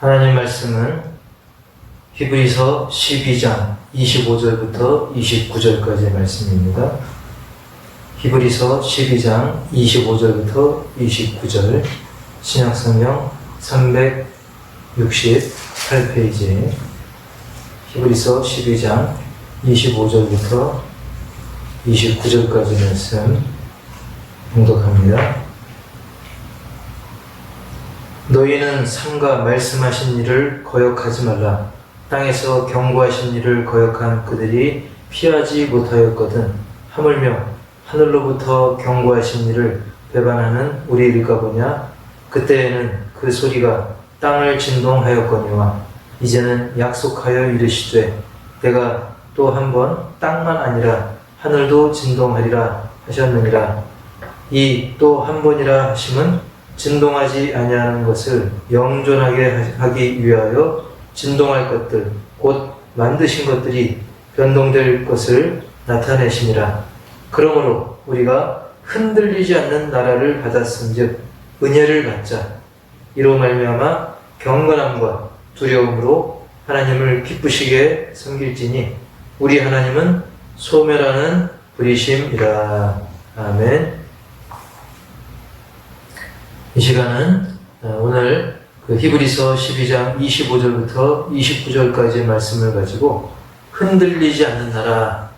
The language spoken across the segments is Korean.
하나님 말씀은 히브리서 12장 25절부터 29절까지의 말씀입니다. 히브리서 12장 25절부터 29절, 신약성경 368페이지, 히브리서 12장 25절부터 29절까지 말씀 봉독합니다. 너희는 삼가 말씀하신 일을 거역하지 말라. 땅에서 경고하신 일을 거역한 그들이 피하지 못하였거든. 하물며 하늘로부터 경고하신 일을 배반하는 우리일까 보냐. 그때에는 그 소리가 땅을 진동하였거니와 이제는 약속하여 이르시되 내가 또 한 번 땅만 아니라 하늘도 진동하리라 하셨느니라. 이 또 한 번이라 하심은 진동하지 아니하는 것을 영존하게 하기 위하여 진동할 것들 곧 만드신 것들이 변동될 것을 나타내심이라. 그러므로 우리가 흔들리지 않는 나라를 받았은즉 은혜를 받자. 이로 말미암아 경건함과 두려움으로 하나님을 기쁘시게 섬길지니 우리 하나님은 소멸하는 불이심이라. 아멘. 이 시간은 오늘 그 히브리서 12장 25절부터 29절까지의 말씀을 가지고 흔들리지 않는 나라,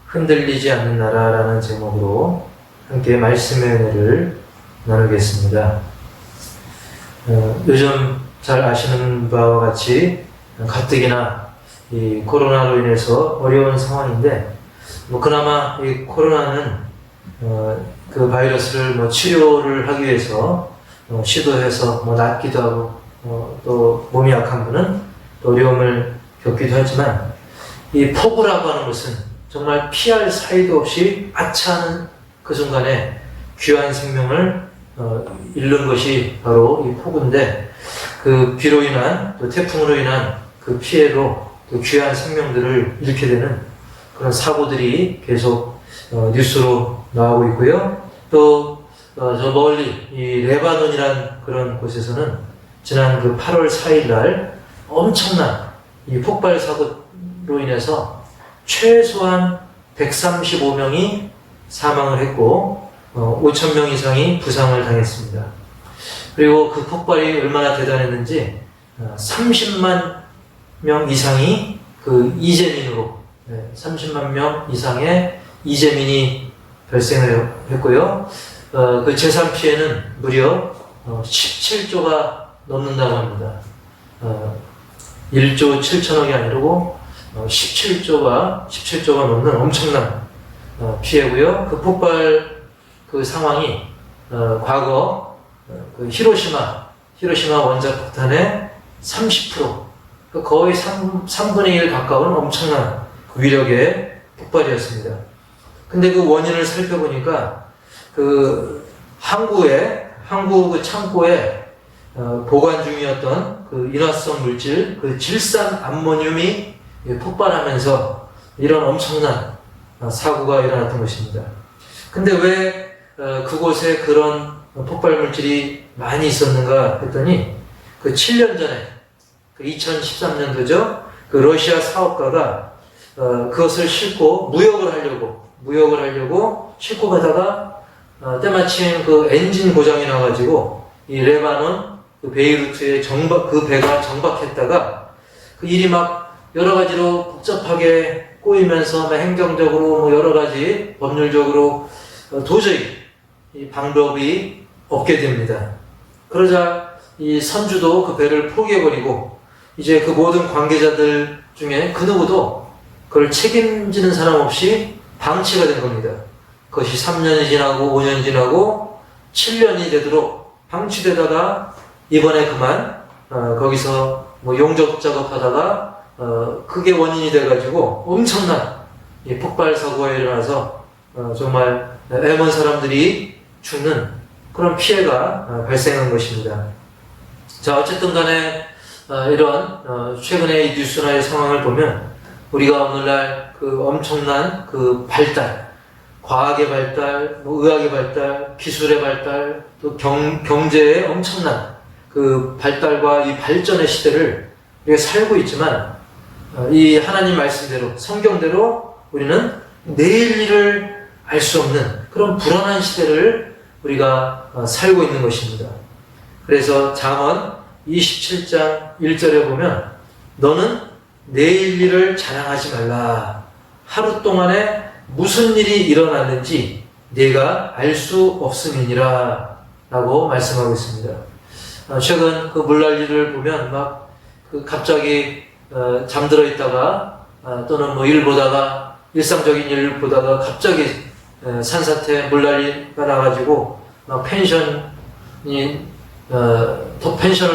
흔들리지 않는 나라라는 제목으로 함께 말씀의 은혜를 나누겠습니다. 요즘 잘 아시는 바와 같이 가뜩이나 이 코로나로 인해서 어려운 상황인데, 그나마 이 코로나는 그 바이러스를 치료를 하기 위해서 시도해서 낫기도 하고 또 몸이 약한 분은 또 어려움을 겪기도 하지만, 이 폭우라고 하는 것은 정말 피할 사이도 없이 아차하는 그 순간에 귀한 생명을 잃는 것이 바로 이 폭우인데, 그 비로 인한 또 태풍으로 인한 그 피해로 또 귀한 생명들을 잃게 되는 그런 사고들이 계속 뉴스로 나오고 있고요. 또 저 멀리 이 레바논이란 그런 곳에서는 지난 그 8월 4일 날 엄청난 이 폭발 사고로 인해서 최소한 135명이 사망을 했고 5,000명 이상이 부상을 당했습니다. 그리고 그 폭발이 얼마나 대단했는지 30만 명 이상이 그 이재민으로 30만 명 이상의 이재민이 발생을 했고요. 그 재산 피해는 무려 17조가 넘는다고 합니다. 1조 7천억이 아니고 17조가 넘는 엄청난 피해고요. 그 폭발 그 상황이 과거 그 히로시마 원자 폭탄의 30%, 거의 3분의 1 가까운 엄청난 위력의 폭발이었습니다. 근데 그 원인을 살펴보니까 그 항구 그 창고에 보관 중이었던 그 인화성 물질, 그 질산 암모늄이 폭발하면서 이런 엄청난 사고가 일어났던 것입니다. 근데 왜 그곳에 그런 폭발 물질이 많이 있었는가 했더니, 그 7년 전에, 그 2013년도죠. 그 러시아 사업가가 그것을 싣고 무역을 하려고 싣고 가다가 때마침 그 엔진 고장이 나가지고 이 레바논 그 베이루트에 그 배가 정박했다가 그 일이 막 여러 가지로 복잡하게 꼬이면서 행정적으로 여러 가지 법률적으로 도저히 이 방법이 없게 됩니다. 그러자 이 선주도 그 배를 포기해버리고 이제 그 모든 관계자들 중에 그 누구도 그걸 책임지는 사람 없이 방치가 된 겁니다. 그것이 3년이 지나고 5년이 지나고 7년이 되도록 방치되다가 이번에 그만 거기서 용접 작업하다가 그게 원인이 돼가지고 엄청난 이 폭발 사고가 일어나서 정말 애먼 사람들이 죽는 그런 피해가 발생한 것입니다. 자, 어쨌든 간에 이런 최근의 이 뉴스나 의 상황을 보면 우리가 오늘날 그 엄청난 그 발달, 과학의 발달, 의학의 발달, 기술의 발달, 또 경제의 엄청난 그 발달과 이 발전의 시대를 우리가 살고 있지만 이 하나님 말씀대로 성경대로 우리는 내일 일을 알 수 없는 그런 불안한 시대를 우리가 살고 있는 것입니다. 그래서 잠언 27장 1절에 보면 너는 내일 일을 자랑하지 말라. 하루 동안에 무슨 일이 일어났는지 네가 알 수 없음이니라 라고 말씀하고 있습니다. 최근 그 물난리를 보면 막 갑자기 잠들어 있다가 또는 뭐 일 보다가 일상적인 일 보다가 갑자기 산사태 물난리가 나가지고 막 펜션을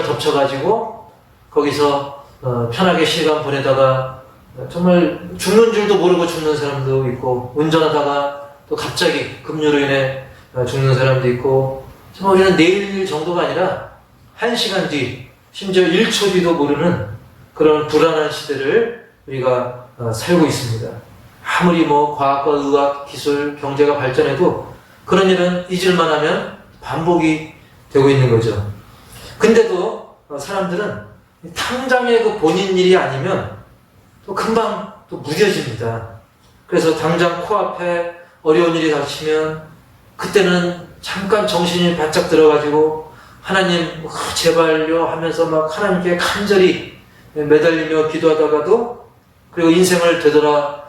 덮쳐가지고 거기서 편하게 시간 보내다가 정말 죽는 줄도 모르고 죽는 사람도 있고 운전하다가 또 갑자기 급류로 인해 죽는 사람도 있고 정말 우리는 내일 정도가 아니라 1시간 뒤 심지어 1초 뒤도 모르는 그런 불안한 시대를 우리가 살고 있습니다. 아무리 뭐 과학과 의학, 기술, 경제가 발전해도 그런 일은 잊을만 하면 반복이 되고 있는 거죠. 근데도 사람들은 당장의 그 본인 일이 아니면 또 금방 또 무뎌집니다. 그래서 당장 코앞에 어려운 일이 닥치면 그때는 잠깐 정신이 바짝 들어가지고 하나님 제발요 하면서 막 하나님께 간절히 매달리며 기도하다가도 그리고 인생을 되돌아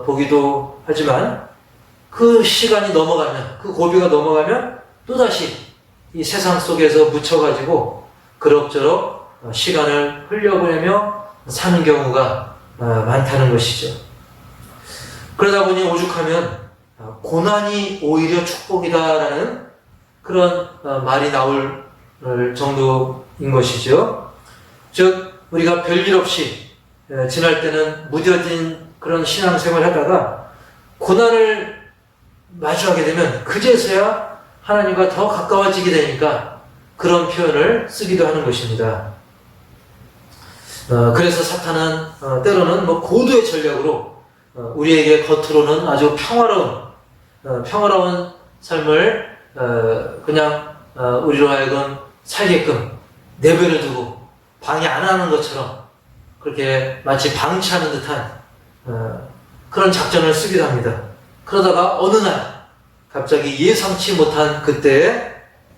보기도 하지만 그 시간이 넘어가면 그 고비가 넘어가면 또다시 이 세상 속에서 묻혀가지고 그럭저럭 시간을 흘려보내며 사는 경우가 많다는 것이죠. 그러다 보니 오죽하면 고난이 오히려 축복이다라는 그런 말이 나올 정도인 것이죠. 즉 우리가 별일 없이 지날 때는 무뎌진 그런 신앙생활을 하다가 고난을 마주하게 되면 그제서야 하나님과 더 가까워지게 되니까 그런 표현을 쓰기도 하는 것입니다. 그래서 사탄은 때로는 뭐 고도의 전략으로 우리에게 겉으로는 아주 평화로운 삶을 그냥 우리로 하여금 살게끔 내버려두고 방해 안 하는 것처럼 그렇게 마치 방치하는 듯한 그런 작전을 쓰기도 합니다. 그러다가 어느 날 갑자기 예상치 못한 그때에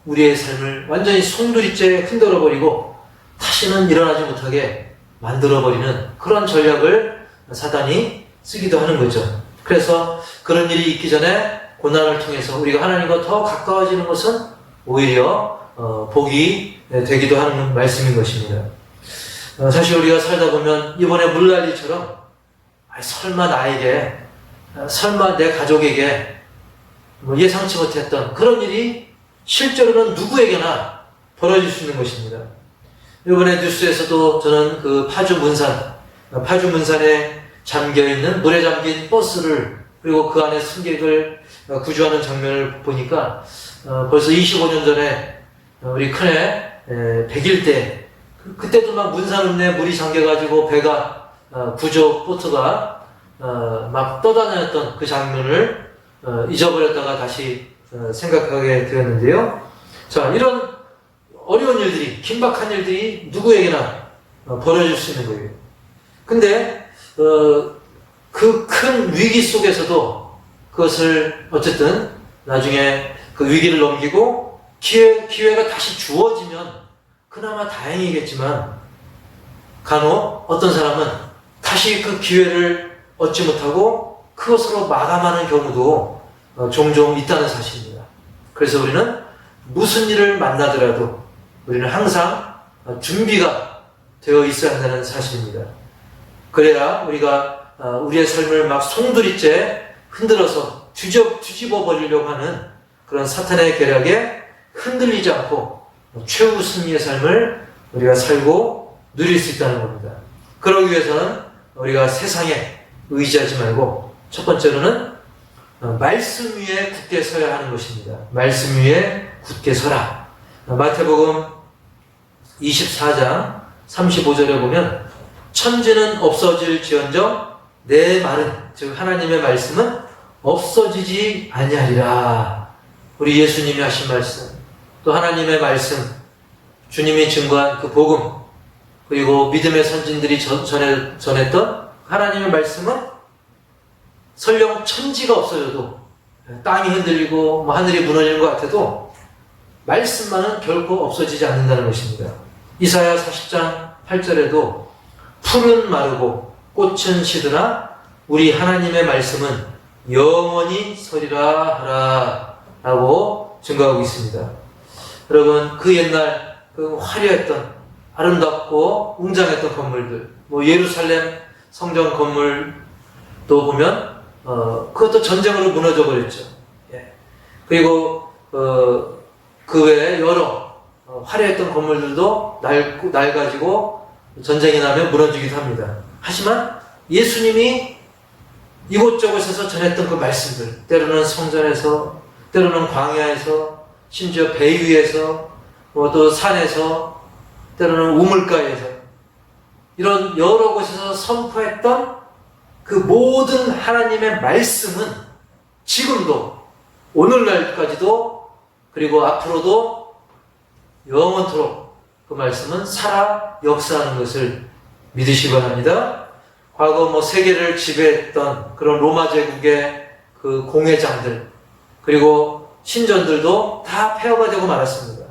우리의 삶을 완전히 송두리째 흔들어버리고 다시는 일어나지 못하게 만들어버리는 그런 전략을 사단이 쓰기도 하는 거죠. 그래서 그런 일이 있기 전에 고난을 통해서 우리가 하나님과 더 가까워지는 것은 오히려 복이 되기도 하는 말씀인 것입니다. 사실 우리가 살다 보면 이번에 물난리처럼 설마 나에게 설마 내 가족에게 예상치 못했던 그런 일이 실제로는 누구에게나 벌어질 수 있는 것입니다. 이번에 뉴스에서도 저는 그 파주 문산에 잠겨있는 물에 잠긴 버스를 그리고 그 안에 승객을 구조하는 장면을 보니까 벌써 25년 전에 우리 큰애 100일 때 그때도 막 문산읍내 물이 잠겨가지고 배가 구조 보트가 막 떠다녔던 그 장면을 잊어버렸다가 다시 생각하게 되었는데요. 자, 이런 어려운 일들이, 긴박한 일들이 누구에게나 벌어질 수 있는 거예요. 근데 그 큰 위기 속에서도 그것을 어쨌든 나중에 그 위기를 넘기고 기회가 다시 주어지면 그나마 다행이겠지만 간혹 어떤 사람은 다시 그 기회를 얻지 못하고 그것으로 마감하는 경우도 종종 있다는 사실입니다. 그래서 우리는 무슨 일을 만나더라도 우리는 항상 준비가 되어 있어야 한다는 사실입니다. 그래야 우리가 우리의 삶을 막 송두리째 흔들어서 뒤집어 버리려고 하는 그런 사탄의 계략에 흔들리지 않고 최후 승리의 삶을 우리가 살고 누릴 수 있다는 겁니다. 그러기 위해서는 우리가 세상에 의지하지 말고 첫 번째로는 말씀 위에 굳게 서야 하는 것입니다. 말씀 위에 굳게 서라. 마태복음 24장 35절에 보면 천지는 없어질지언정 내 말은 즉 하나님의 말씀은 없어지지 아니하리라. 우리 예수님이 하신 말씀 또 하나님의 말씀 주님이 증거한 그 복음, 그리고 믿음의 선진들이 전했던 하나님의 말씀은 설령 천지가 없어져도, 땅이 흔들리고 하늘이 무너지는 것 같아도 말씀만은 결코 없어지지 않는다는 것입니다. 이사야 40장 8절에도 풀은 마르고 꽃은 시드나 우리 하나님의 말씀은 영원히 서리라 하라 라고 증거하고 있습니다. 여러분, 그 옛날 그 화려했던 아름답고 웅장했던 건물들, 예루살렘 성전 건물도 보면 그것도 전쟁으로 무너져 버렸죠. 예. 그리고 그 외에 여러 화려했던 건물들도 낡아지고 전쟁이 나면 무너지기도 합니다. 하지만 예수님이 이곳저곳에서 전했던 그 말씀들, 때로는 성전에서, 때로는 광야에서, 심지어 배 위에서, 또 산에서, 때로는 우물가에서, 이런 여러 곳에서 선포했던 그 모든 하나님의 말씀은 지금도, 오늘날까지도, 그리고 앞으로도 영원토록 그 말씀은 살아 역사하는 것을 믿으시기 바랍니다. 과거 세계를 지배했던 그런 로마 제국의 그 공회장들, 그리고 신전들도 다 폐허가 되고 말았습니다.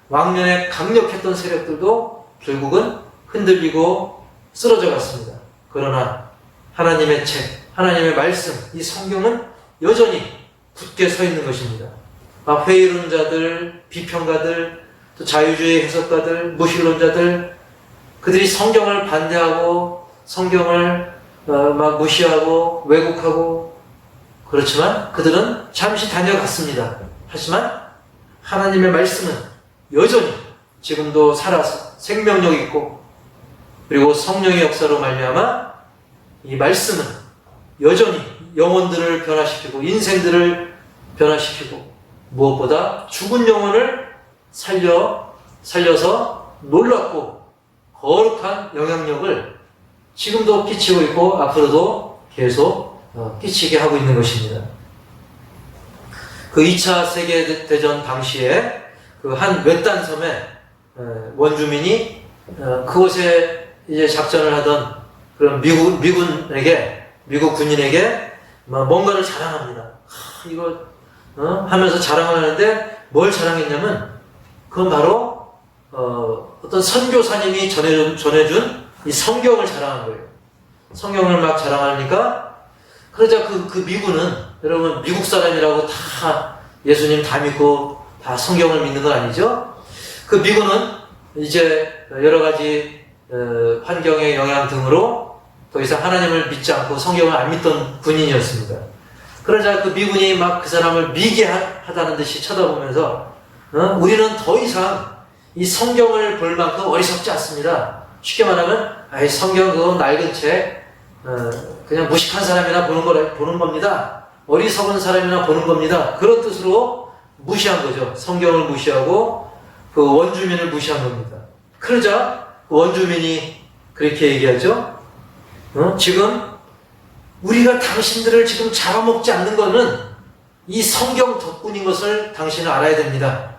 왕년에 강력했던 세력들도 결국은 흔들리고 쓰러져 갔습니다. 그러나 하나님의 책, 하나님의 말씀, 이 성경은 여전히 굳게 서 있는 것입니다. 회의론자들, 비평가들, 또 자유주의 해석가들, 무신론자들, 그들이 성경을 반대하고 성경을 무시하고 왜곡하고, 그렇지만 그들은 잠시 다녀갔습니다. 하지만 하나님의 말씀은 여전히 지금도 살아서 생명력 있고, 그리고 성령의 역사로 말미암아 이 말씀은 여전히 영혼들을 변화시키고 인생들을 변화시키고, 무엇보다 죽은 영혼을 살려서 놀랍고 거룩한 영향력을 지금도 끼치고 있고 앞으로도 계속 끼치게 하고 있는 것입니다. 그 2차 세계대전 당시에 그 한 외딴 섬에 원주민이 그곳에 이제 작전을 하던 그런 미국 군인에게 뭔가를 자랑합니다. 이거 하면서 자랑하는데 뭘 자랑했냐면, 그건 바로 어떤 선교사님이 전해준 이 성경을 자랑한 거예요. 성경을 막 자랑하니까, 그러자 그 미군은, 여러분 미국 사람이라고 다 예수님 다 믿고 다 성경을 믿는 건 아니죠? 그 미군은 이제 여러 가지 환경의 영향 등으로 더 이상 하나님을 믿지 않고 성경을 안 믿던 군인이었습니다. 그러자 그 미군이 막 그 사람을 미개하다는 듯이 쳐다보면서 우리는 더 이상 이 성경을 볼 만큼 어리석지 않습니다. 쉽게 말하면 성경 그건 낡은 책, 그냥 무식한 사람이나 보는 겁니다. 어리석은 사람이나 보는 겁니다. 그런 뜻으로 무시한 거죠. 성경을 무시하고 그 원주민을 무시한 겁니다. 그러자 그 원주민이 그렇게 얘기하죠. 지금 우리가 당신들을 지금 잡아먹지 않는 것은 이 성경 덕분인 것을 당신은 알아야 됩니다.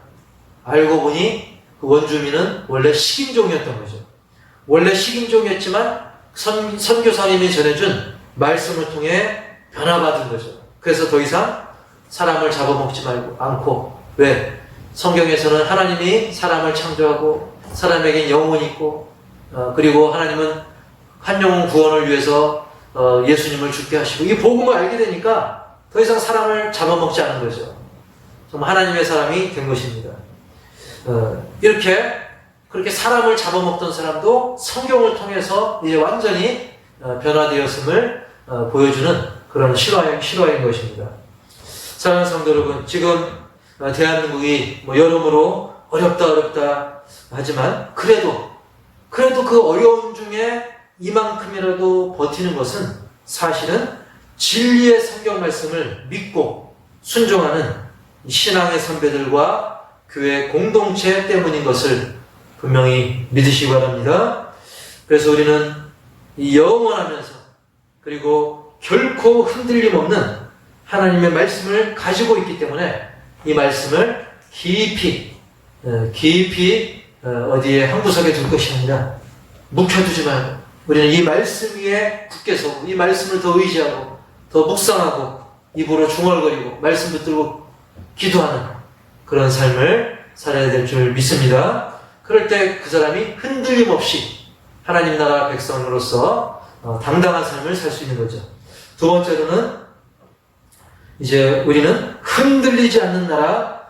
알고 보니 그 원주민은 원래 식인종이었던 거죠. 원래 식인종이었지만 선교사님이 전해준 말씀을 통해 변화받은 거죠. 그래서 더 이상 사람을 잡아먹지 않고, 왜? 성경에서는 하나님이 사람을 창조하고 사람에겐 영혼이 있고, 그리고 하나님은 한 영혼 구원을 위해서 예수님을 죽게 하시고, 이 복음을 알게 되니까 더 이상 사람을 잡아먹지 않은 거죠. 정말 하나님의 사람이 된 것입니다. 그렇게 사람을 잡아먹던 사람도 성경을 통해서 이제 완전히 변화되었음을 보여주는 그런 실화인 것입니다. 사랑하는 성도 여러분, 지금 대한민국이 여러모로 어렵다 하지만 그래도 그 어려움 중에 이만큼이라도 버티는 것은 사실은 진리의 성경 말씀을 믿고 순종하는 신앙의 선배들과 교회 공동체 때문인 것을 분명히 믿으시기 바랍니다. 그래서 우리는 이 영원하면서 그리고 결코 흔들림 없는 하나님의 말씀을 가지고 있기 때문에 이 말씀을 깊이 어디에 한 구석에 둘 것이 아니라 묵혀두지 말고 우리는 이 말씀 위에 굳게 서고 이 말씀을 더 의지하고 더 묵상하고 입으로 중얼거리고 말씀 붙들고 기도하는 그런 삶을 살아야 될 줄 믿습니다. 그럴 때 그 사람이 흔들림 없이 하나님 나라 백성으로서 당당한 삶을 살 수 있는 거죠. 두 번째로는 이제 우리는 흔들리지 않는 나라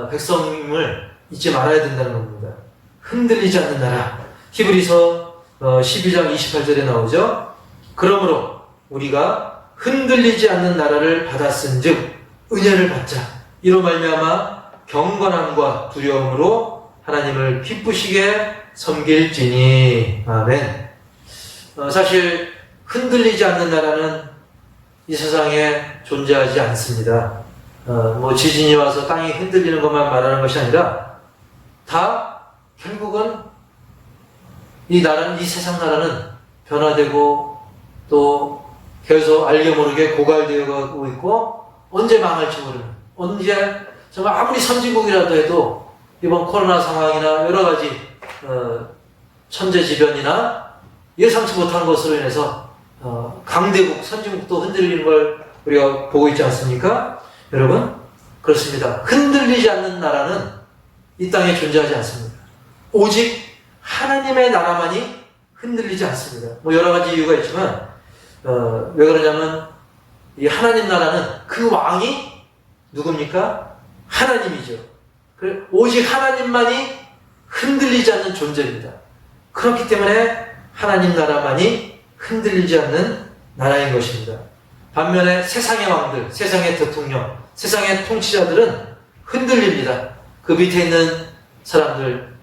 백성임을 잊지 말아야 된다는 겁니다. 흔들리지 않는 나라. 히브리서 12장 28절에 나오죠. 그러므로 우리가 흔들리지 않는 나라를 받았은즉 은혜를 받자. 이로 말미암아 경건함과 두려움으로 하나님을 기쁘시게 섬길지니. 아멘. 사실 흔들리지 않는 나라는 이 세상에 존재하지 않습니다. 뭐 지진이 와서 땅이 흔들리는 것만 말하는 것이 아니라 다 결국은 이 나라는, 이 세상 나라는 변화되고 또 계속 알게 모르게 고갈되어 가고 있고 언제 망할지 모르는, 언제 정말 아무리 선진국이라도 해도 이번 코로나 상황이나 여러 가지 천재지변이나 예상치 못한 것으로 인해서 강대국, 선진국도 흔들리는 걸 우리가 보고 있지 않습니까? 여러분, 그렇습니다. 흔들리지 않는 나라는 이 땅에 존재하지 않습니다. 오직 하나님의 나라만이 흔들리지 않습니다. 뭐 여러 가지 이유가 있지만 왜 그러냐면 이 하나님 나라는 그 왕이 누굽니까? 하나님이죠. 오직 하나님만이 흔들리지 않는 존재입니다. 그렇기 때문에 하나님 나라만이 흔들리지 않는 나라인 것입니다. 반면에 세상의 왕들, 세상의 대통령, 세상의 통치자들은 흔들립니다. 그 밑에 있는 사람들,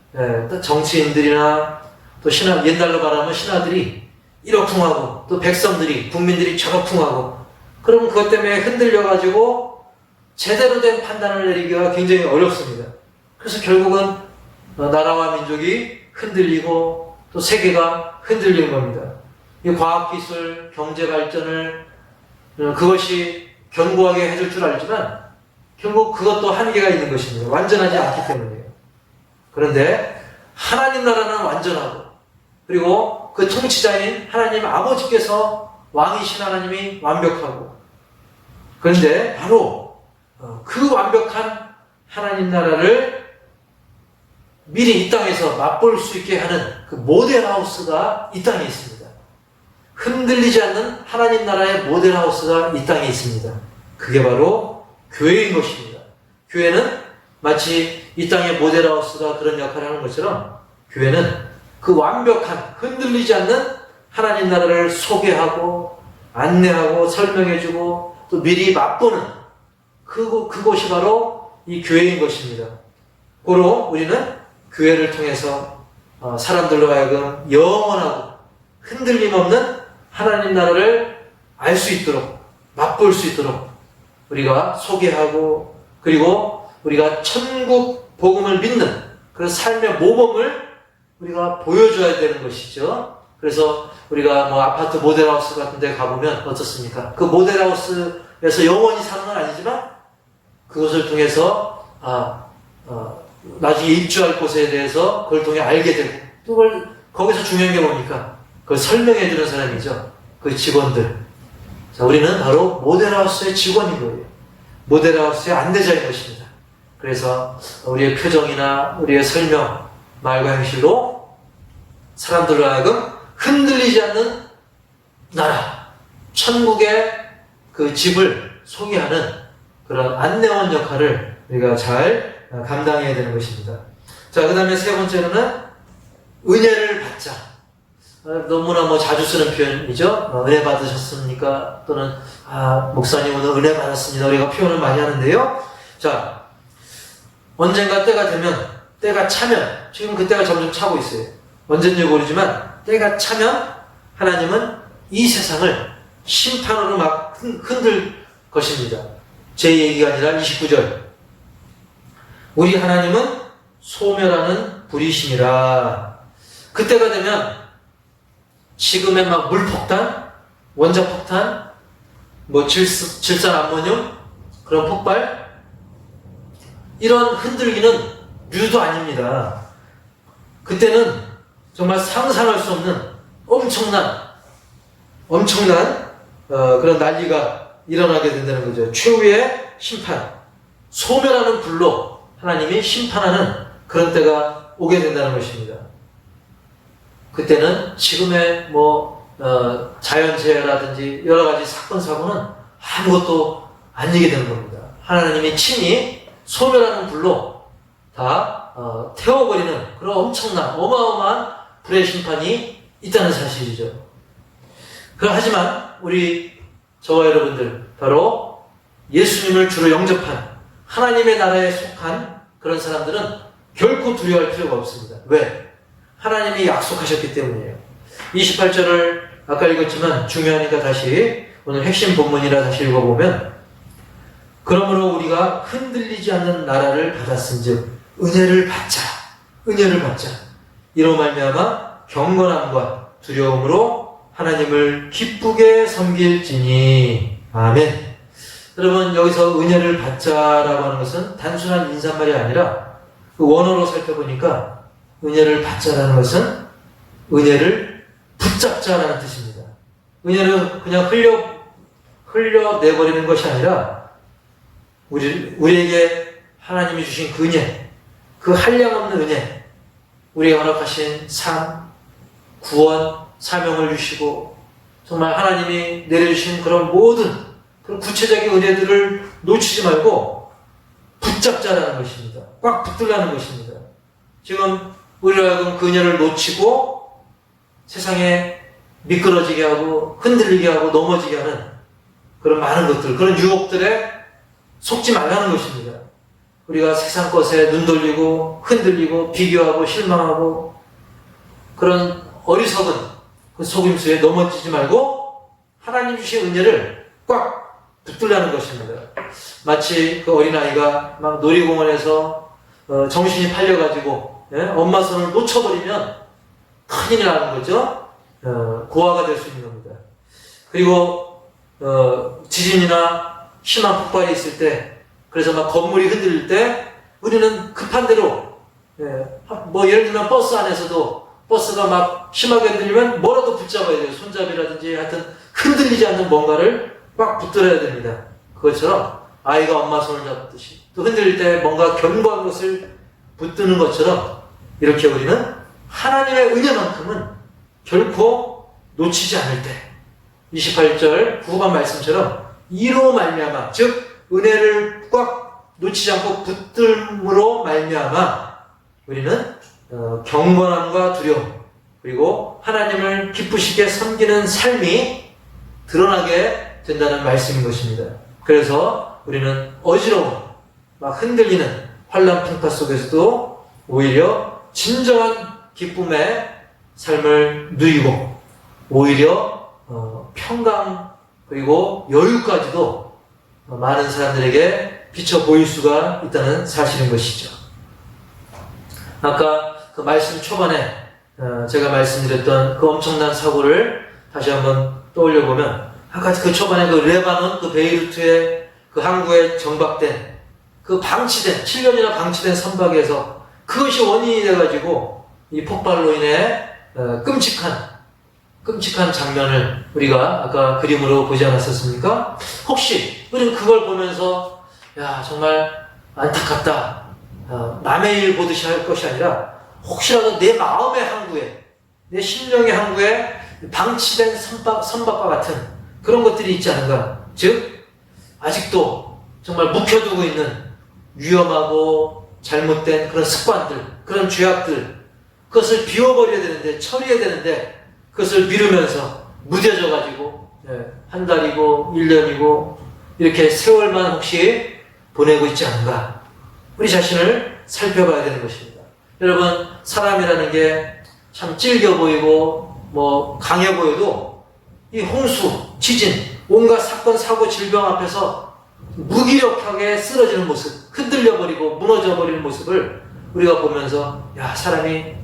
정치인들이나 또 신하, 옛날로 말하면 신하들이 이러쿵하고 또 백성들이, 국민들이 저러쿵하고 그러면 그것 때문에 흔들려가지고 제대로 된 판단을 내리기가 굉장히 어렵습니다. 그래서 결국은 나라와 민족이 흔들리고 또 세계가 흔들리는 겁니다. 이 과학기술, 경제발전을 그것이 견고하게 해줄 줄 알지만 결국 그것도 한계가 있는 것입니다. 완전하지 않기 때문이에요. 그런데 하나님 나라는 완전하고 그리고 그 통치자인 하나님 아버지께서 왕이신 하나님이 완벽하고 그런데 바로 그 완벽한 하나님 나라를 미리 이 땅에서 맛볼 수 있게 하는 그 모델하우스가 이 땅에 있습니다. 흔들리지 않는 하나님 나라의 모델하우스가 이 땅에 있습니다. 그게 바로 교회인 것입니다. 교회는 마치 이 땅의 모델하우스가 그런 역할을 하는 것처럼 교회는 그 완벽한 흔들리지 않는 하나님 나라를 소개하고 안내하고 설명해주고 또 미리 맛보는 그곳이 바로 이 교회인 것입니다. 고로 우리는 교회를 통해서 사람들로 하여금 영원하고 흔들림 없는 하나님 나라를 알 수 있도록 맛볼 수 있도록 우리가 소개하고 그리고 우리가 천국 복음을 믿는 그런 삶의 모범을 우리가 보여줘야 되는 것이죠. 그래서 우리가 뭐 아파트 모델하우스 같은 데 가보면 어떻습니까? 그 모델하우스에서 영원히 사는 건 아니지만 그것을 통해서 나중에 입주할 곳에 대해서 그걸 통해 알게 되고 또 그걸 거기서 중요한 게 뭡니까? 그걸 설명해 주는 사람이죠. 그 직원들. 자, 우리는 바로 모델하우스의 직원인 거예요. 모델하우스의 안내자인 것입니다. 그래서 우리의 표정이나 우리의 설명, 말과 행실로 사람들로 하여금 흔들리지 않는 나라, 천국의 그 집을 소개하는 그런 안내원 역할을 우리가 잘 감당해야 되는 것입니다. 자, 그 다음에 세 번째로는 은혜를 받자. 너무나 뭐 자주 쓰는 표현이죠. 은혜 받으셨습니까? 또는 목사님 오늘 은혜 받았습니다. 우리가 표현을 많이 하는데요. 자, 언젠가 때가 되면, 때가 차면, 지금 그 때가 점점 차고 있어요. 언젠지 모르지만 때가 차면 하나님은 이 세상을 심판으로 막 흔들 것입니다. 제 얘기가 아니라 29절. 우리 하나님은 소멸하는 불이시니라. 그때가 되면 지금의 막 물폭탄, 원자폭탄, 뭐 질산 암모늄 그런 폭발 이런 흔들기는 유도 아닙니다. 그때는 정말 상상할 수 없는 엄청난 그런 난리가 일어나게 된다는 거죠. 최후의 심판, 소멸하는 불로 하나님이 심판하는 그런 때가 오게 된다는 것입니다. 그때는 지금의 자연재해라든지 여러 가지 사건, 사고는 아무것도 아니게 되는 겁니다. 하나님이 친히 소멸하는 불로 다 태워버리는 그런 엄청난 어마어마한 불의 심판이 있다는 사실이죠. 하지만 저와 여러분들, 바로 예수님을 주로 영접한 하나님의 나라에 속한 그런 사람들은 결코 두려워할 필요가 없습니다. 왜? 하나님이 약속하셨기 때문이에요. 28절을 아까 읽었지만 중요하니까 다시 오늘 핵심 본문이라 다시 읽어보면, 그러므로 우리가 흔들리지 않는 나라를 받았은즉 은혜를 받자. 이로 말미암아 경건함과 두려움으로 하나님을 기쁘게 섬길지니. 아멘. 여러분, 여기서 은혜를 받자라고 하는 것은 단순한 인사말이 아니라 그 원어로 살펴보니까 은혜를 받자라는 것은 은혜를 붙잡자라는 뜻입니다. 은혜는 그냥 흘려내버리는 것이 아니라 우리에게 하나님이 주신 그 은혜, 그 한량없는 은혜, 우리에게 허락하신 삶, 구원, 사명을 주시고 정말 하나님이 내려주신 그런 모든 그런 구체적인 은혜들을 놓치지 말고 붙잡자라는 것입니다. 꽉 붙들라는 것입니다. 지금 우리로 하여금 그 은혜를 놓치고 세상에 미끄러지게 하고 흔들리게 하고 넘어지게 하는 그런 많은 것들, 그런 유혹들에 속지 말라는 것입니다. 우리가 세상 것에 눈 돌리고 흔들리고 비교하고 실망하고 그런 어리석은 그 속임수에 넘어지지 말고 하나님 주신 은혜를 꽉 붙들라는 것입니다. 마치 그 어린아이가 막 놀이공원에서 정신이 팔려가지고 엄마 손을 놓쳐버리면 큰일 나는 거죠. 고아가 될 수 있는 겁니다. 그리고 지진이나 심한 폭발이 있을 때, 그래서 막 건물이 흔들릴 때 우리는 급한 대로 예를 들면 버스 안에서도 버스가 막 심하게 흔들리면 뭐라도 붙잡아야 돼요. 손잡이라든지 하여튼 흔들리지 않는 뭔가를 꽉 붙들어야 됩니다. 그것처럼 아이가 엄마 손을 잡듯이 또 흔들릴 때 뭔가 견고한 것을 붙드는 것처럼 이렇게 우리는 하나님의 은혜만큼은 결코 놓치지 않을 때, 28절 후반 말씀처럼 이로 말미암아, 즉 은혜를 꽉 놓치지 않고 붙들므로 말미암아 우리는 경건함과 두려움, 그리고 하나님을 기쁘시게 섬기는 삶이 드러나게 된다는 말씀인 것입니다. 그래서 우리는 어지러운, 막 흔들리는 환난 풍파 속에서도 오히려 진정한 기쁨의 삶을 누리고 오히려 평강 그리고 여유까지도 많은 사람들에게 비춰 보일 수가 있다는 사실인 것이죠. 아까 그 말씀 초반에 제가 말씀드렸던 그 엄청난 사고를 다시 한번 떠올려 보면, 아까 그 초반에 그 레바논, 그 베이루트의 그 항구에 정박된 그 7년이나 방치된 선박에서 그것이 원인이 돼가지고 이 폭발로 인해 끔찍한 장면을 우리가 아까 그림으로 보지 않았었습니까? 혹시 우리는 그걸 보면서 야 정말 안타깝다, 남의 일 보듯이 할 것이 아니라 혹시라도 내 마음의 항구에, 내 심령의 항구에 방치된 선박과 같은 그런 것들이 있지 않은가? 즉 아직도 정말 묵혀두고 있는 위험하고 잘못된 그런 습관들, 그런 죄악들, 그것을 비워버려야 되는데, 처리해야 되는데 그것을 미루면서 무뎌져가지고 한 달이고 1년이고 이렇게 세월만 혹시 보내고 있지 않은가? 우리 자신을 살펴봐야 되는 것입니다. 여러분, 사람이라는 게 참 질겨 보이고 강해 보여도 이 홍수, 지진, 온갖 사건, 사고, 질병 앞에서 무기력하게 쓰러지는 모습, 흔들려버리고 무너져버리는 모습을 우리가 보면서 야, 사람이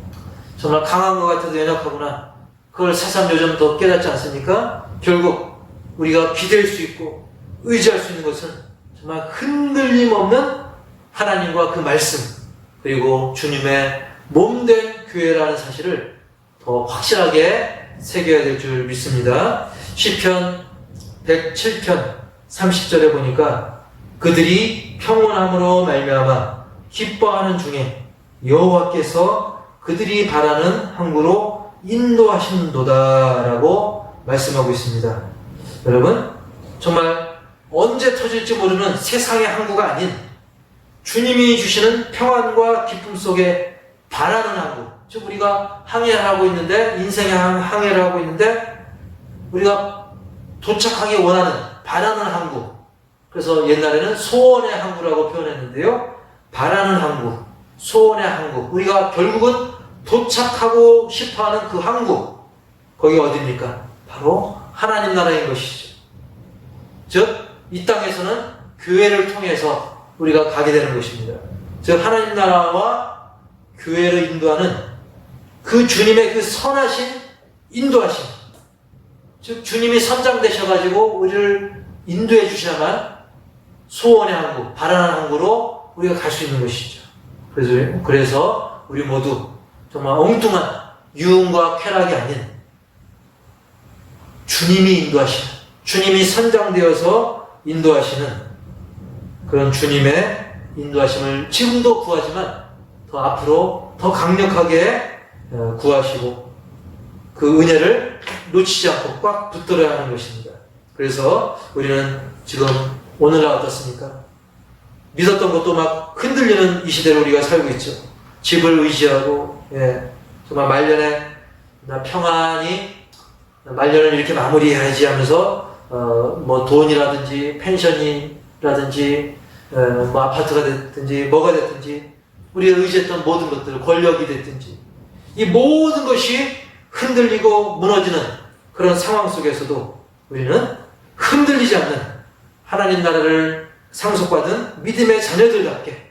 정말 강한 것 같아도 연약하구나, 그걸 새삼 요즘 더 깨닫지 않습니까? 결국 우리가 기댈 수 있고 의지할 수 있는 것은 정말 흔들림 없는 하나님과 그 말씀, 그리고 주님의 몸된 교회라는 사실을 더 확실하게 새겨야 될 줄 믿습니다. 시편 107편 30절에 보니까 그들이 평온함으로 말미암아 기뻐하는 중에 여호와께서 그들이 바라는 항구로 인도하신도다라고 말씀하고 있습니다. 여러분, 정말 언제 터질지 모르는 세상의 항구가 아닌 주님이 주시는 평안과 기쁨 속에 바라는 항구, 즉 우리가 항해를 하고 있는데, 인생의 항해를 하고 있는데 우리가 도착하기 원하는 바라는 항구, 그래서 옛날에는 소원의 항구라고 표현했는데요, 바라는 항구, 소원의 항구, 우리가 결국은 도착하고 싶어하는 그 항구, 거기 어디입니까? 바로 하나님 나라인 것이죠. 즉 이 땅에서는 교회를 통해서 우리가 가게 되는 것입니다. 즉 하나님 나라와 교회를 인도하는 그 주님의 그 선하신 인도하심, 즉 주님이 선장 되셔가지고 우리를 인도해 주셔야만 소원의 항구, 바라는 항구로 우리가 갈 수 있는 것이죠. 그래서 우리 모두 정말 엉뚱한 유흥과 쾌락이 아닌 주님이 인도하시는, 주님이 선장되어서 인도하시는 그런 주님의 인도하심을 지금도 구하지만 더 앞으로 더 강력하게 구하시고 그 은혜를 놓치지 않고 꽉 붙들어야 하는 것입니다. 그래서 우리는 지금 오늘날 어떻습니까? 믿었던 것도 막 흔들리는 이 시대를 우리가 살고 있죠. 집을 의지하고, 정말 말년에 나 평안히 말년을 이렇게 마무리해야지 하면서 뭐 돈이라든지 펜션이라든지 뭐 아파트가 됐든지 뭐가 됐든지 우리가 의지했던 모든 것들, 권력이 됐든지 이 모든 것이 흔들리고 무너지는 그런 상황 속에서도 우리는 흔들리지 않는 하나님 나라를 상속받은 믿음의 자녀들답게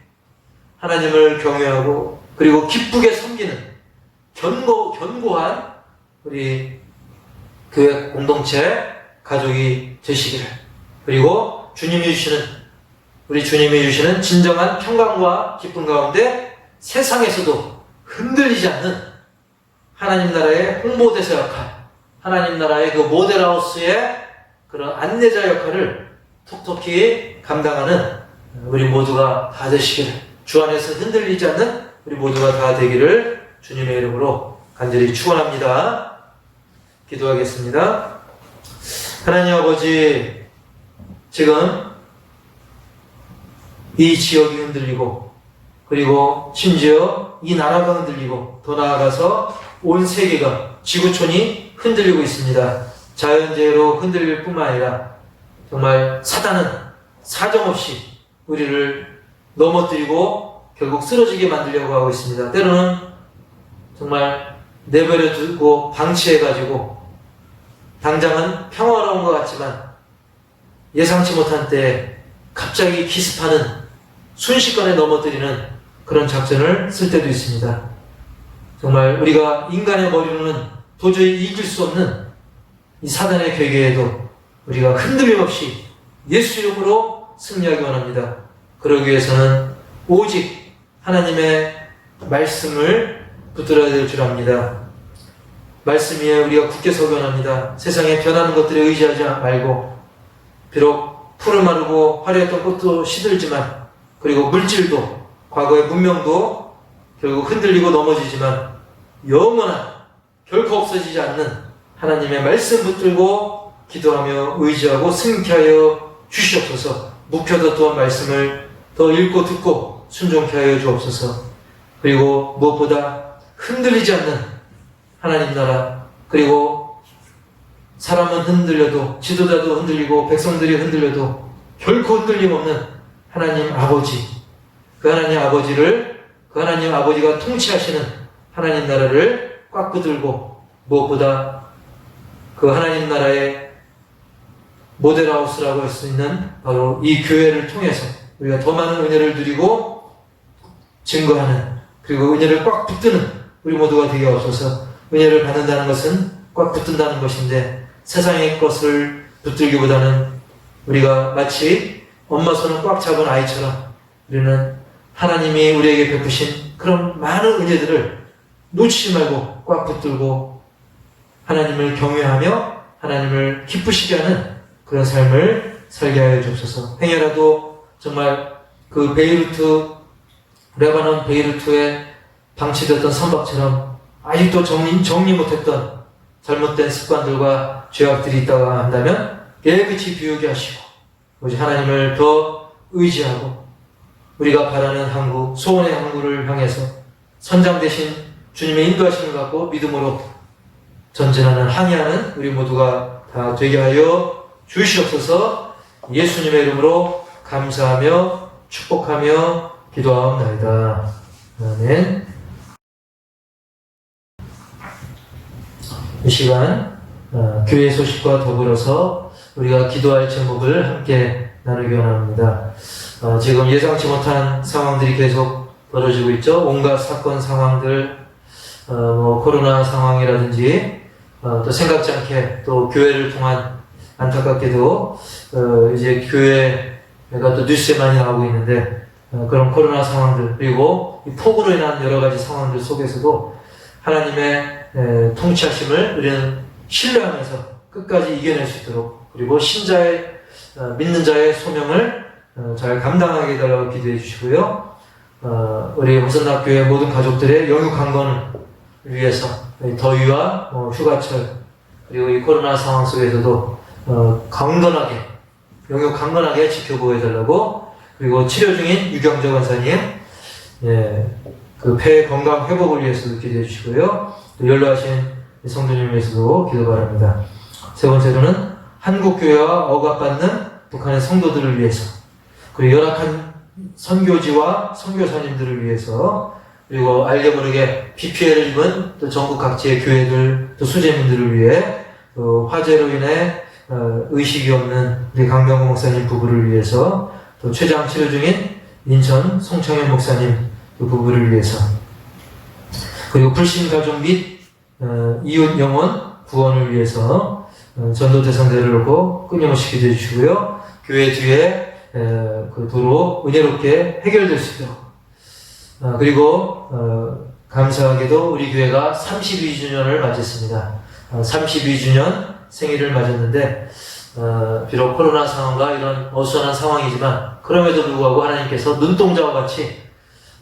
하나님을 경외하고 그리고 기쁘게 섬기는 견고한 우리 교회 공동체 가족이 되시기를, 그리고 우리 주님이 주시는 진정한 평강과 기쁨 가운데 세상에서도 흔들리지 않는 하나님 나라의 홍보대사 역할, 하나님 나라의 그 모델하우스의 그런 안내자 역할을 톡톡히 감당하는 우리 모두가 다 되시기를, 주 안에서 흔들리지 않는 우리 모두가 다 되기를 주님의 이름으로 간절히 축원합니다. 기도하겠습니다. 하나님 아버지, 지금 이 지역이 흔들리고 그리고 심지어 이 나라가 흔들리고 더 나아가서 온 세계가, 지구촌이 흔들리고 있습니다. 자연재해로 흔들릴 뿐만 아니라 정말 사단은 사정없이 우리를 넘어뜨리고 결국 쓰러지게 만들려고 하고 있습니다. 때로는 정말 내버려 두고 방치해가지고 당장은 평화로운 것 같지만 예상치 못한 때에 갑자기 기습하는, 순식간에 넘어뜨리는 그런 작전을 쓸 때도 있습니다. 정말 우리가 인간의 머리로는 도저히 이길 수 없는 이 사단의 괴계에도 우리가 흔들림 없이 예수 이름으로 승리하기 원합니다. 그러기 위해서는 오직 하나님의 말씀을 붙들어야 될 줄 압니다. 말씀 위에 우리가 굳게 서기 원합니다. 세상에 변하는 것들에 의지하지 말고, 비록 푸른 마르고 화려했던 꽃도 시들지만, 그리고 물질도, 과거의 문명도 결국 흔들리고 넘어지지만 영원한, 결코 없어지지 않는 하나님의 말씀 붙들고 기도하며 의지하고 승케 하여 주시옵소서. 묵혀뒀던 말씀을 더 읽고 듣고 순종케 하여 주옵소서. 그리고 무엇보다 흔들리지 않는 하나님 나라, 그리고 사람은 흔들려도, 지도자도 흔들리고 백성들이 흔들려도 결코 흔들림 없는 하나님 아버지, 그 하나님 아버지가 통치하시는 하나님 나라를 꽉 붙들고, 무엇보다 그 하나님 나라의 모델하우스라고 할 수 있는 바로 이 교회를 통해서 우리가 더 많은 은혜를 누리고 증거하는, 그리고 은혜를 꽉 붙드는 우리 모두가 되게 없어서. 은혜를 받는다는 것은 꽉 붙든다는 것인데, 세상의 것을 붙들기보다는 우리가 마치 엄마 손을 꽉 잡은 아이처럼 우리는 하나님이 우리에게 베푸신 그런 많은 은혜들을 놓치지 말고 꽉 붙들고 하나님을 경외하며 하나님을 기쁘시게 하는 그런 삶을 살게 하여 주옵소서. 행여라도 정말 그 레바논 베이루트에 방치되었던 선박처럼 아직도 정리 못했던 잘못된 습관들과 죄악들이 있다고 한다면 깨끗이 비우게 하시고 오직 하나님을 더 의지하고 우리가 바라는 항구, 소원의 항구를 향해서 선장 대신 주님의 인도하심을 받고 믿음으로 전진하는 항해하는 우리 모두가 다 되게 하여 주시옵소서. 예수님의 이름으로 감사하며 축복하며 기도하옵나이다. 아멘. 이 시간 교회 소식과 더불어서 우리가 기도할 제목을 함께 나누기 원합니다. 지금 예상치 못한 상황들이 계속 벌어지고 있죠. 온갖 사건 상황들, 코로나 상황이라든지 또 생각지 않게 또 교회를 통한 안타깝게도 이제 교회가 또 뉴스에 많이 나오고 있는데 그런 코로나 상황들 그리고 이 폭우로 인한 여러 가지 상황들 속에서도 하나님의 통치하심을 우리는 신뢰하면서 끝까지 이겨낼 수 있도록 그리고 믿는 자의 소명을 잘 감당하게 해달라고 기도해 주시고요. 우리 호선학교의 모든 가족들의 영육 강건을 위해서 더위와 휴가철 그리고 이 코로나 상황 속에서도 영육 강건하게 지켜보게 해달라고 그리고 치료 중인 유경재 권사님 그 폐 건강 회복을 위해서도 기도해 주시고요. 또 연로하신 성도님 위해서도 기도 바랍니다. 세 번째로는 한국교회와 억압받는 북한의 성도들을 위해서 그리고 열악한 선교지와 선교사님들을 위해서 그리고 알게 모르게 비 피해를 입은 또 전국 각지의 교회들 또 수재민들을 위해 또 화재로 인해 의식이 없는 우리 강병호 목사님 부부를 위해서 또 췌장 치료 중인 인천 송창현 목사님 그 부부를 위해서 그리고 불신 가족 및 이웃 영혼 구원을 위해서 전도 대상자를 놓고 끊임없이 기도해 주시고요. 교회 뒤에 그 도로 은혜롭게 해결될 수 있도록 그리고 감사하게도 우리 교회가 32주년을 맞았습니다. 32주년 생일을 맞았는데 비록 코로나 상황과 이런 어수선한 상황이지만 그럼에도 불구하고 하나님께서 눈동자와 같이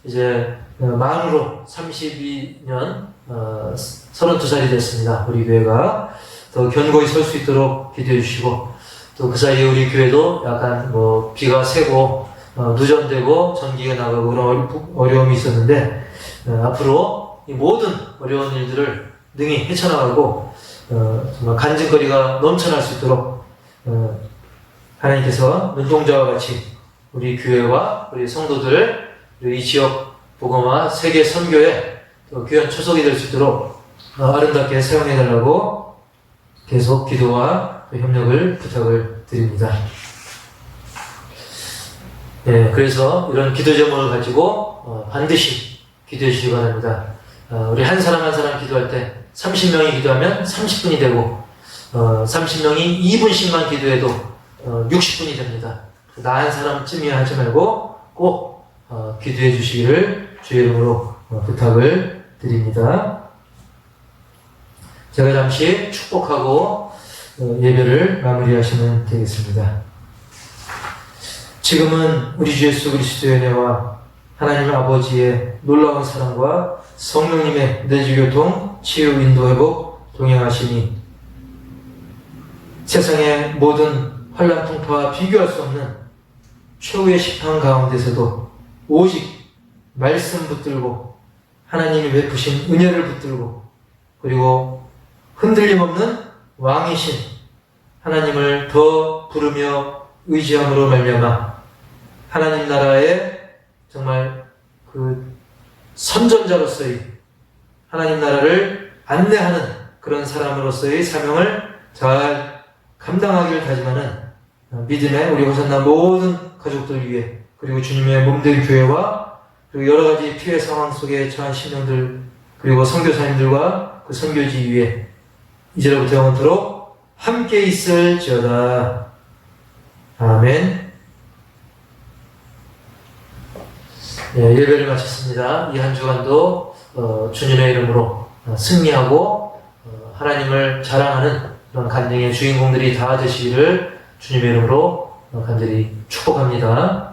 이제 만으로 32년 32살이 됐습니다. 우리 교회가 더 견고히 설 수 있도록 기도해 주시고 또 그 사이에 우리 교회도 약간 비가 새고 누전되고 전기가 나가고 그런 어려움이 있었는데 앞으로 이 모든 어려운 일들을 능히 헤쳐나가고 정말 간증거리가 넘쳐날 수 있도록 하나님께서 눈동자와 같이 우리 교회와 우리 성도들 그리고 이 지역 복음화 세계 선교에 또 귀한 초석이 될 수 있도록 아름답게 사용해달라고 계속 기도와 협력을 부탁을 드립니다. 그래서 이런 기도 제목을 가지고 반드시 기도해 주시기 바랍니다. 우리 한 사람 한 사람 기도할 때 30명이 기도하면 30분이 되고 30명이 2분씩만 기도해도 60분이 됩니다. 나 한 사람쯤이야 하지 말고 꼭 기도해 주시기를 주의 이름으로 부탁을 드립니다. 제가 잠시 축복하고 예배를 마무리하시면 되겠습니다. 지금은 우리 주 예수 그리스도의 은혜와 하나님 아버지의 놀라운 사랑과 성령님의 내주교통, 치유, 인도, 회복, 동행하시니 세상의 모든 환난 풍파와 비교할 수 없는 최후의 심판 가운데서도 오직 말씀 붙들고 하나님이 베푸신 은혜를 붙들고 그리고 흔들림 없는 왕이신 하나님을 더 부르며 의지함으로 말미암아 하나님 나라의 정말 그 선전자로서의 하나님 나라를 안내하는 그런 사람으로서의 사명을 잘 감당하기를 다짐하는 믿음의 우리 호산나 모든 가족들 위해 그리고 주님의 몸된 교회와 그리고 여러 가지 피해 상황 속에 처한 신령들 그리고 선교사님들과 그 선교지 위에 이제로부터 영원토록 함께 있을지어다. 아멘. 예, 예배를 마쳤습니다. 이 한 주간도 주님의 이름으로 승리하고 하나님을 자랑하는 그런 간증의 주인공들이 다 되시기를 주님의 이름으로 간절히 축복합니다.